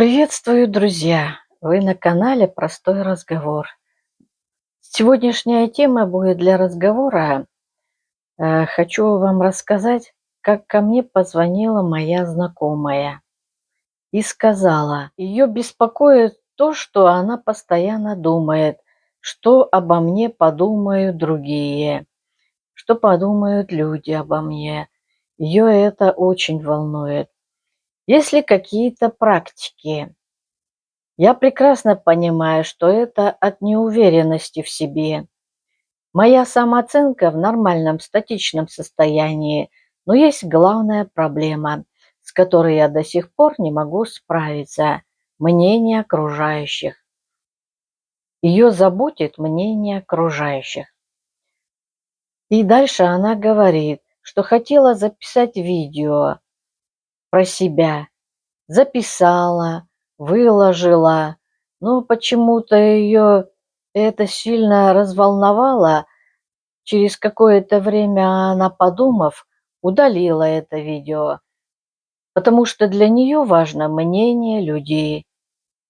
Приветствую, друзья! Вы на канале «Простой разговор». Сегодняшняя тема будет для разговора. Хочу вам рассказать, как ко мне позвонила моя знакомая и сказала, ее беспокоит то, что она постоянно думает, что обо мне подумают другие, что подумают люди обо мне. Ее это очень волнует. Есть ли какие-то практики? Я прекрасно понимаю, что это от неуверенности в себе. Моя самооценка в нормальном статичном состоянии, но есть главная проблема, с которой я до сих пор не могу справиться – мнение окружающих. Ее заботит мнение окружающих. И дальше она говорит, что хотела записать видео про себя. Записала, выложила, но почему-то ее это сильно разволновало. Через какое-то время она, подумав, удалила это видео, потому что для нее важно мнение людей.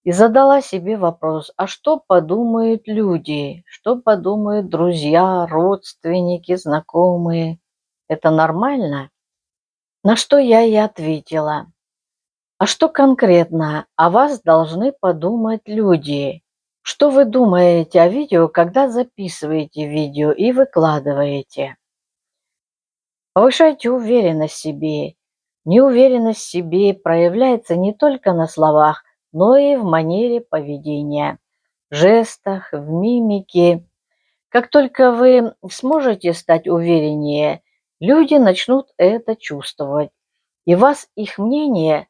И задала себе вопрос, а что подумают люди, что подумают друзья, родственники, знакомые? Это нормально? На что я и ответила. А что конкретно о вас должны подумать люди? Что вы думаете о видео, когда записываете видео и выкладываете? Повышайте уверенность в себе. Неуверенность в себе проявляется не только на словах, но и в манере поведения, жестах, в мимике. Как только вы сможете стать увереннее, люди начнут это чувствовать, и вас их мнение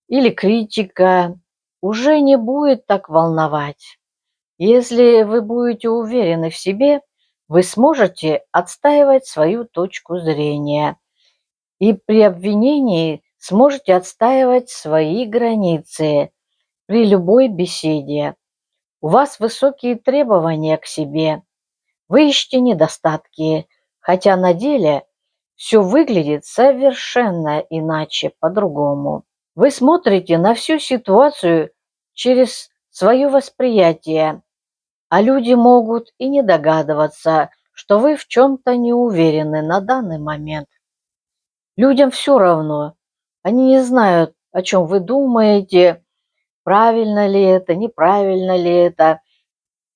или критика уже не будет так волновать. Если вы будете уверены в себе, вы сможете отстаивать свою точку зрения и при обвинении сможете отстаивать свои границы при любой беседе. У вас высокие требования к себе. Вы ищете недостатки, хотя на деле все выглядит совершенно иначе, по-другому. Вы смотрите на всю ситуацию через свое восприятие, а люди могут и не догадываться, что вы в чем-то не уверены на данный момент. Людям все равно. Они не знают, о чем вы думаете, правильно ли это, неправильно ли это.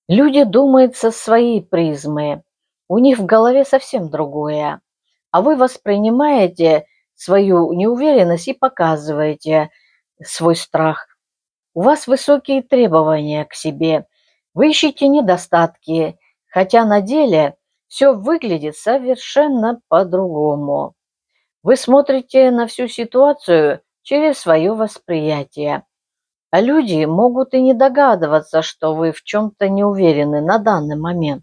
Люди думают со своей призмы. У них в голове совсем другое. А вы воспринимаете свою неуверенность и показываете свой страх. У вас высокие требования к себе. Вы ищете недостатки, хотя на деле все выглядит совершенно по-другому. Вы смотрите на всю ситуацию через свое восприятие. А люди могут и не догадываться, что вы в чем-то не уверены на данный момент.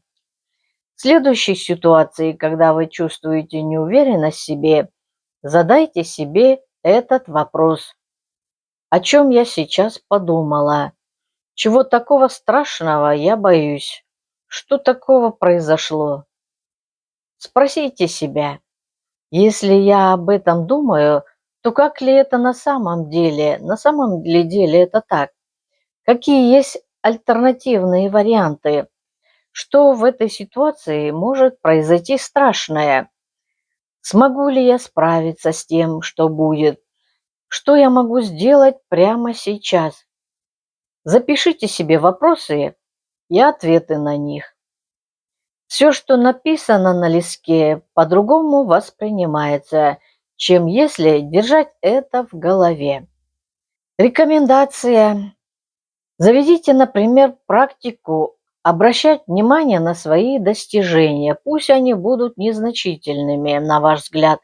В следующей ситуации, когда вы чувствуете неуверенность в себе, задайте себе этот вопрос. О чем я сейчас подумала? Чего такого страшного я боюсь? Что такого произошло? Спросите себя, если я об этом думаю, то как ли это на самом деле? На самом ли деле это так? Какие есть альтернативные варианты? Что в этой ситуации может произойти страшное? Смогу ли я справиться с тем, что будет? Что я могу сделать прямо сейчас? Запишите себе вопросы и ответы на них. Все, что написано на листке, по-другому воспринимается, чем если держать это в голове. Рекомендация. Заведите, например, практику обращать внимание на свои достижения. Пусть они будут незначительными, на ваш взгляд,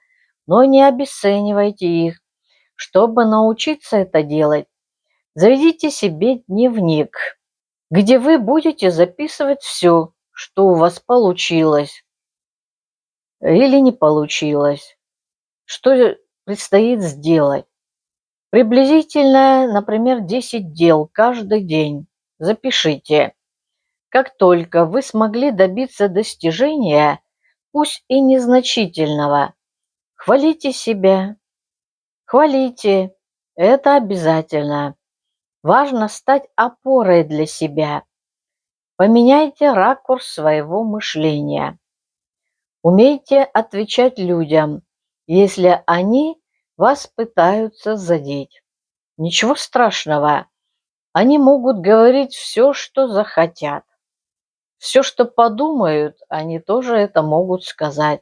но не обесценивайте их. Чтобы научиться это делать, заведите себе дневник, где вы будете записывать все, что у вас получилось или не получилось, что предстоит сделать. Приблизительно, например, 10 дел каждый день. Запишите. Как только вы смогли добиться достижения, пусть и незначительного, хвалите себя. Хвалите. Это обязательно. Важно стать опорой для себя. Поменяйте ракурс своего мышления. Умейте отвечать людям, если они вас пытаются задеть. Ничего страшного. Они могут говорить все, что захотят. Все, что подумают, они тоже это могут сказать.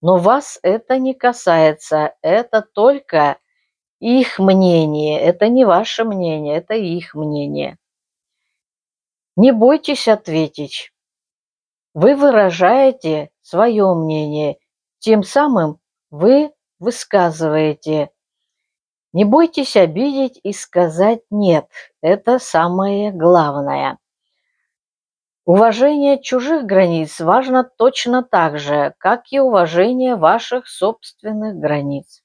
Но вас это не касается. Это только их мнение. Это не ваше мнение, это их мнение. Не бойтесь ответить. Вы выражаете свое мнение, тем самым вы высказываете. Не бойтесь обидеть и сказать «нет». Это самое главное. Уважение чужих границ важно точно так же, как и уважение ваших собственных границ.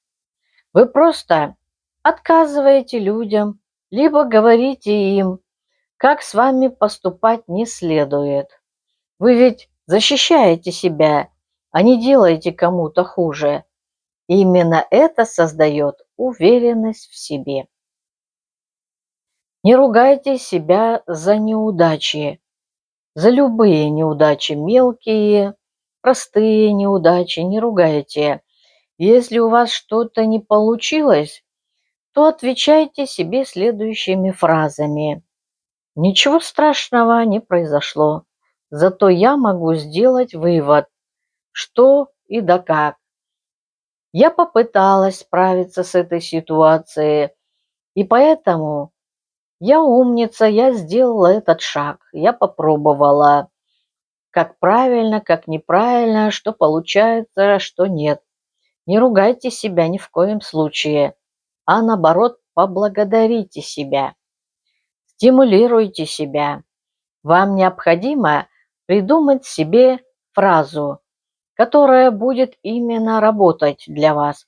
Вы просто отказываете людям, либо говорите им, как с вами поступать не следует. Вы ведь защищаете себя, а не делаете кому-то хуже. И именно это создает уверенность в себе. Не ругайте себя за неудачи, за любые неудачи, мелкие, простые неудачи, не ругайте. Если у вас что-то не получилось, то отвечайте себе следующими фразами. Ничего страшного не произошло, зато я могу сделать вывод, что и да как. Я попыталась справиться с этой ситуацией, и поэтому я умница, я сделала этот шаг, я попробовала, как правильно, как неправильно, что получается, что нет. Не ругайте себя ни в коем случае, а наоборот, поблагодарите себя, стимулируйте себя. Вам необходимо придумать себе фразу, которая будет именно работать для вас.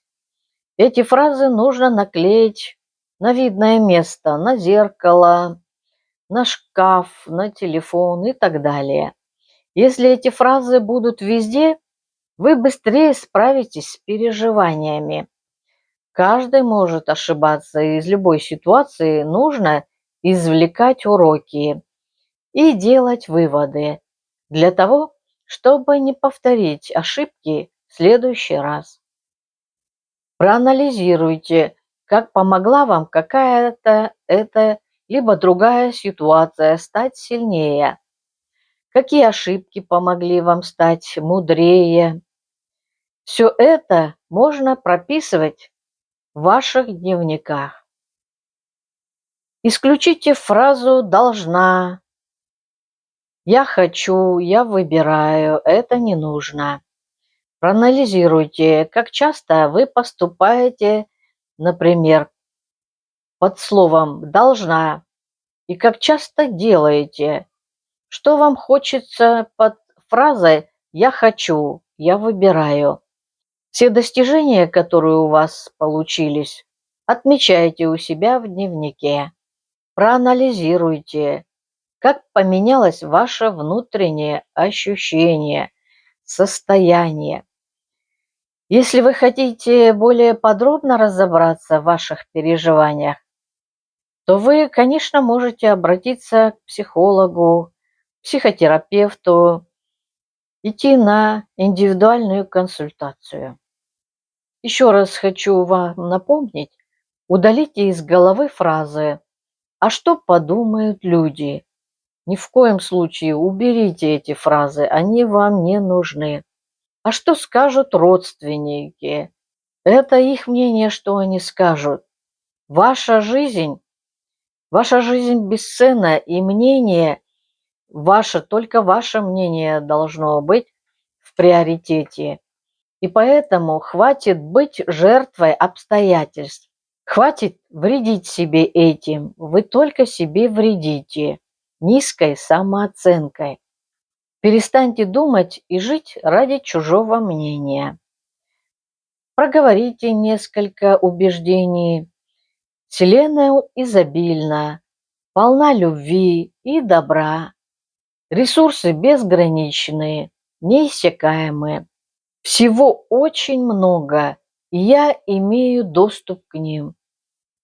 Эти фразы нужно наклеить на видное место, на зеркало, на шкаф, на телефон и так далее. Если эти фразы будут везде, вы быстрее справитесь с переживаниями. Каждый может ошибаться, и из любой ситуации нужно извлекать уроки и делать выводы для того, чтобы не повторить ошибки в следующий раз. Проанализируйте, как помогла вам какая-то эта либо другая ситуация стать сильнее, какие ошибки помогли вам стать мудрее. Все это можно прописывать в ваших дневниках. Исключите фразу «должна», «я хочу», «я выбираю». Это не нужно. Проанализируйте, как часто вы поступаете, например, под словом «должна», и как часто делаете, что вам хочется под фразой «я хочу», «я выбираю». Все достижения, которые у вас получились, отмечайте у себя в дневнике. Проанализируйте, как поменялось ваше внутреннее ощущение, состояние. Если вы хотите более подробно разобраться в ваших переживаниях, то вы, конечно, можете обратиться к психологу, психотерапевту, идти на индивидуальную консультацию. Еще раз хочу вам напомнить, удалите из головы фразы «А что подумают люди?». Ни в коем случае уберите эти фразы, они вам не нужны. А что скажут родственники? Это их мнение, что они скажут. Ваша жизнь бесценна, и мнение ваше, только ваше мнение должно быть в приоритете. И поэтому хватит быть жертвой обстоятельств. Хватит вредить себе этим. Вы только себе вредите низкой самооценкой. Перестаньте думать и жить ради чужого мнения. Проговорите несколько убеждений. Вселенная изобильна, полна любви и добра. Ресурсы безграничны, неиссякаемы. Всего очень много, и я имею доступ к ним.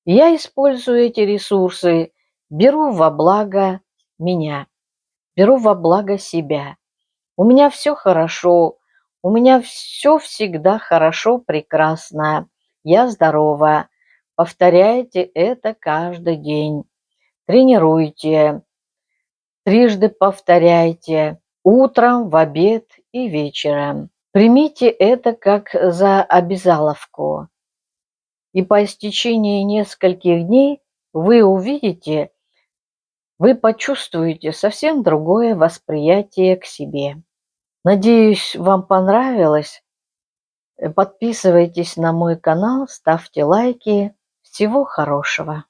Я использую эти ресурсы Беру во благо меня, беру во благо себя. У меня все хорошо, у меня все всегда хорошо, прекрасно. Я здорова. Повторяйте это каждый день. Тренируйте, трижды повторяйте, утром, в обед и вечером. Примите это как за обязаловку, и по истечении нескольких дней вы увидите, вы почувствуете совсем другое восприятие к себе. Надеюсь, вам понравилось. Подписывайтесь на мой канал, ставьте лайки. Всего хорошего!